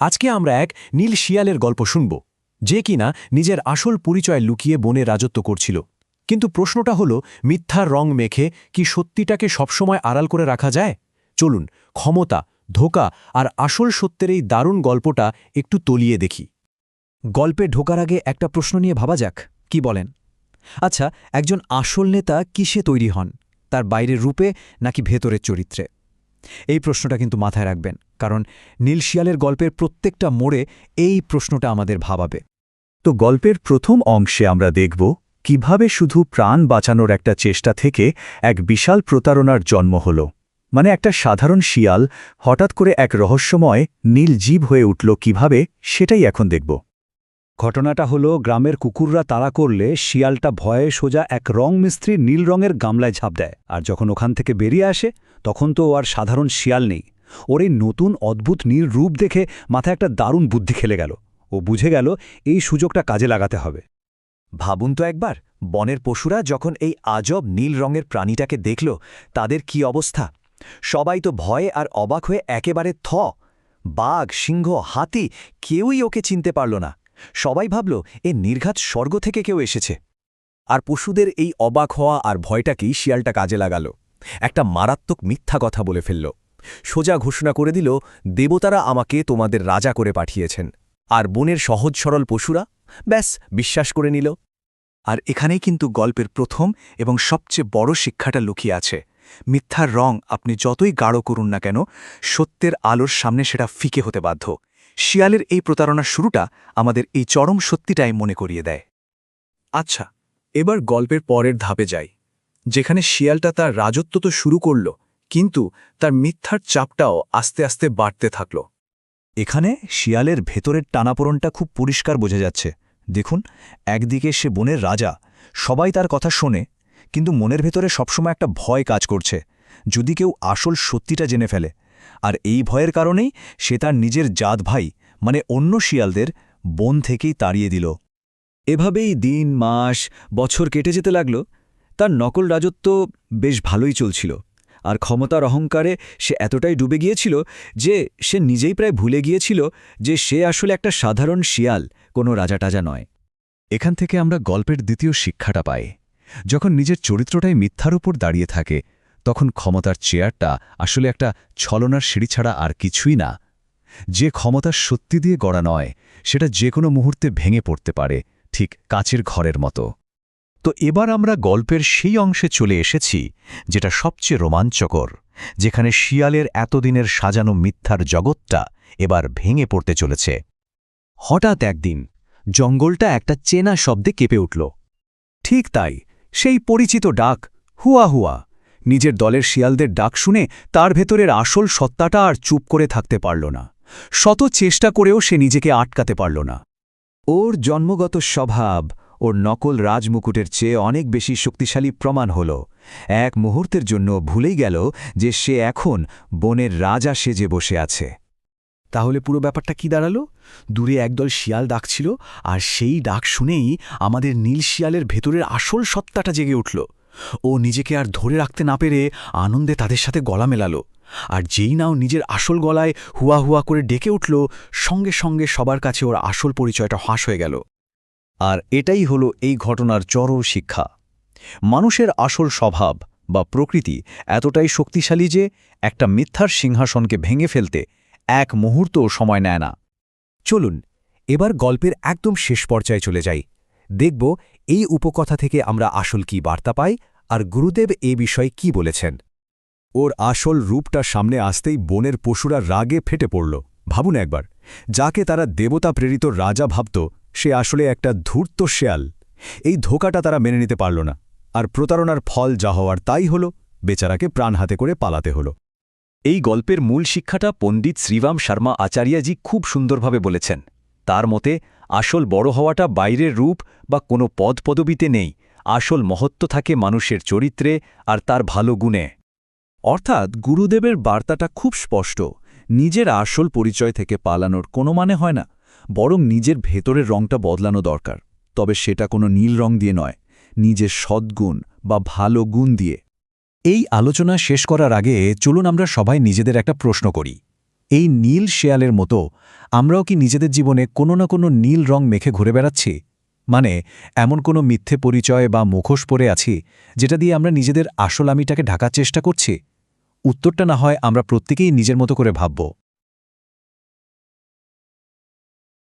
আজকে আমরা এক নীল শিয়ালের গল্প শুনব, যে কিনা নিজের আসল পরিচয় লুকিয়ে বনে রাজত্ব করছিল। কিন্তু প্রশ্নটা হলো, মিথ্যার রং মেখে কি সত্যিটাকে সবসময় আড়াল করে রাখা যায়? চলুন ক্ষমতা, ধোঁকা আর আসল সত্যের এই দারুণ গল্পটা একটু তলিয়ে দেখি। গল্পে ঢোকার আগে একটা প্রশ্ন নিয়ে ভাবা যাক, কি বলেন? আচ্ছা, একজন আসল নেতা কিসে তৈরি হন? তার বাইরের রূপে নাকি ভেতরের চরিত্রে? এই প্রশ্নটা কিন্তু মাথায় রাখবেন, কারণ নীল শিয়ালের গল্পের প্রত্যেকটা মোড়ে এই প্রশ্নটা আমাদের ভাবাবে। তো গল্পের প্রথম অংশে আমরা দেখব কিভাবে শুধু প্রাণ বাঁচানোর একটা চেষ্টা থেকে এক বিশাল প্রতারণার জন্ম হল। মানে একটা সাধারণ শিয়াল হঠাৎ করে এক রহস্যময় নীল জীব হয়ে উঠল কিভাবে, সেটাই এখন দেখব। ঘটনাটা হলো, গ্রামের কুকুররা তাড়া করলে শিয়ালটা ভয়ে সোজা এক রং মিস্ত্রি নীল রঙের গামলায় ঝাঁপ দেয়। আর যখন ওখান থেকে বেরিয়ে আসে, তখন তো ও আর সাধারণ শিয়াল নেই। ওর এই নতুন অদ্ভুত নীল রূপ দেখে মাথায় একটা দারুণ বুদ্ধি খেলে গেল। ও বুঝে গেল এই সুযোগটা কাজে লাগাতে হবে। ভাবুন তো একবার, বনের পশুরা যখন এই আজব নীল রঙের প্রাণীটাকে দেখল, তাদের কি অবস্থা! সবাই তো ভয়ে আর অবাক হয়ে একেবারে বাঘ, সিংহ, হাতি কেউই ওকে চিনতে পারল না। সবাই ভাবল এ নির্ঘাত স্বর্গ থেকে কেউ এসেছে। আর পশুদের এই অবাক হওয়া আর ভয়টাকেই শিয়ালটা কাজে লাগাল। একটা মারাত্মক মিথ্যা কথা বলে ফেলল। সোজা ঘোষণা করে দিল, দেবতারা আমাকে তোমাদের রাজা করে পাঠিয়েছেন। আর বনের সহজ সরল পশুরা ব্যাস বিশ্বাস করে নিল। আর এখানেই কিন্তু গল্পের প্রথম এবং সবচেয়ে বড় শিক্ষাটা লুকিয়ে আছে। মিথ্যার রং আপনি যতই গাঢ় করুন না কেন, সত্যের আলোর সামনে সেটা ফিকে হতে বাধ্য। শিয়ালের এই প্রতারণার শুরুটা আমাদের এই চরম সত্যিটাই মনে করিয়ে দেয়। আচ্ছা, এবার গল্পের পরের ধাপে যাই, যেখানে শিয়ালটা তার রাজত্ব তো শুরু করল, কিন্তু তার মিথ্যার চাপটাও আস্তে আস্তে বাড়তে থাকল। এখানে শিয়ালের ভেতরের টানাপোড়নটা খুব পরিষ্কার বোঝা যাচ্ছে। দেখুন, একদিকে সে বনের রাজা, সবাই তার কথা শোনে, কিন্তু মনের ভেতরে সবসময় একটা ভয় কাজ করছে, যদি কেউ আসল সত্যিটা জেনে ফেলে। আর এই ভয়ের কারণেই সে তার নিজের জাত ভাই, মানে অন্য শিয়ালদের বন থেকেই তাড়িয়ে দিল। এভাবেই দিন, মাস, বছর কেটে যেতে লাগল। তার নকল রাজত্ব বেশ ভালোই চলছিল, আর ক্ষমতার অহংকারে সে এতটাই ডুবে গিয়েছিল যে সে নিজেই প্রায় ভুলে গিয়েছিল যে সে আসলে একটা সাধারণ শিয়াল, কোনো রাজাটাজা নয়। এখান থেকে আমরা গল্পের দ্বিতীয় শিক্ষাটা পাই। যখন নিজের চরিত্রটাই মিথ্যার উপর দাঁড়িয়ে থাকে, তখন ক্ষমতার চেয়ারটা আসলে একটা ছলনার সিঁড়ি ছাড়া আর কিছুই না। যে ক্ষমতা সত্যি দিয়ে গড়া নয়, সেটা যে কোনো মুহূর্তে ভেঙে পড়তে পারে, ঠিক কাচের ঘরের মতো। তো এবার আমরা গল্পের সেই অংশে চলে এসেছি যেটা সবচেয়ে রোমাঞ্চকর, যেখানে শিয়ালের এতদিনের সাজানো মিথ্যার জগৎটা এবার ভেঙে পড়তে চলেছে। হঠাৎ একদিন জঙ্গলটা একটা চেনা শব্দে কেঁপে উঠল। ঠিক তাই, সেই পরিচিত ডাক, হুয়া হুয়া। নিজের দলের শিয়ালদের ডাক শুনে তার ভেতরের আসল সত্তাটা আর চুপ করে থাকতে পারল না। শত চেষ্টা করেও সে নিজেকে আটকাতে পারল না। ওর জন্মগত স্বভাব ওর নকল রাজমুকুটের চেয়ে অনেক বেশি শক্তিশালী প্রমাণ হল। এক মুহূর্তের জন্য ভুলেই গেল যে সে এখন বনের রাজা সেজে বসে আছে। তাহলে পুরো ব্যাপারটা কি দাঁড়ালো? দূরে একদল শিয়াল ডাকছিল, আর সেই ডাক শুনেই আমাদের নীল শিয়ালের ভেতরের আসল সত্তাটা জেগে উঠল। ও নিজেকে আর ধরে রাখতে না পেরে আনন্দে তাদের সাথে গলা মেলালো। আর যেই নাও নিজের আসল গলায় হুয়া হুয়া করে ডেকে উঠল, সঙ্গে সঙ্গে সবার কাছে ওর আসল পরিচয়টা ফাঁস হয়ে গেল। আর এটাই হলো এই ঘটনার চরম শিক্ষা। মানুষের আসল স্বভাব বা প্রকৃতি এতটাই শক্তিশালী যে একটা মিথ্যার সিংহাসনকে ভেঙে ফেলতে এক মুহূর্তও সময় নেয় না। চলুন এবার গল্পের একদম শেষ পর্যায়ে চলে যাই। দেখব এই উপকথা থেকে আমরা আসল কি বার্তা পাই, আর গুরুদেব এ বিষয়ে কি বলেছেন। ওর আসল রূপটা সামনে আসতেই বনের পশুরা রাগে ফেটে পড়ল। ভাবুন একবার, যাকে তারা দেবতা প্রেরিত রাজা ভাবত, সে আসলে একটা ধূর্ত শেয়াল। এই ধোঁকাটা তারা মেনে নিতে পারল না, আর প্রতারণার ফল যা হওয়ার তাই হল, বেচারাকে প্রাণ হাতে করে পালাতে হল। এই গল্পের মূল শিক্ষাটা পণ্ডিত শ্রীরাম শর্মা আচার্যজি খুব সুন্দরভাবে বলেছেন। তার মতে আসল বড় হওয়াটা বাইরের রূপ বা কোনো পদপদবিতে নেই, আসল মহত্ব থাকে মানুষের চরিত্রে আর তার ভালো গুণে। অর্থাৎ গুরুদেবের বার্তাটা খুব স্পষ্ট। নিজের আসল পরিচয় থেকে পালানোর কোনো মানে হয় না, বরং নিজের ভেতরের রংটা বদলানো দরকার। তবে সেটা কোনো নীল রং দিয়ে নয়, নিজের সদ্গুণ বা ভালো গুণ দিয়ে। এই আলোচনা শেষ করার আগে চলুন আমরা সবাই নিজেদের একটা প্রশ্ন করি। এই নীল শেয়ালের মতো আমরাও কি নিজেদের জীবনে কোনো না কোনো নীল রং মেখে ঘুরে বেড়াচ্ছি? মানে এমন কোনো মিথ্যে পরিচয় বা মুখোশ পরে আছি যেটা দিয়ে আমরা নিজেদের আসল আমিটাকে ঢাকার চেষ্টা করছি? উত্তরটা না হয় আমরা প্রত্যেকেই নিজের মতো করে ভাবব।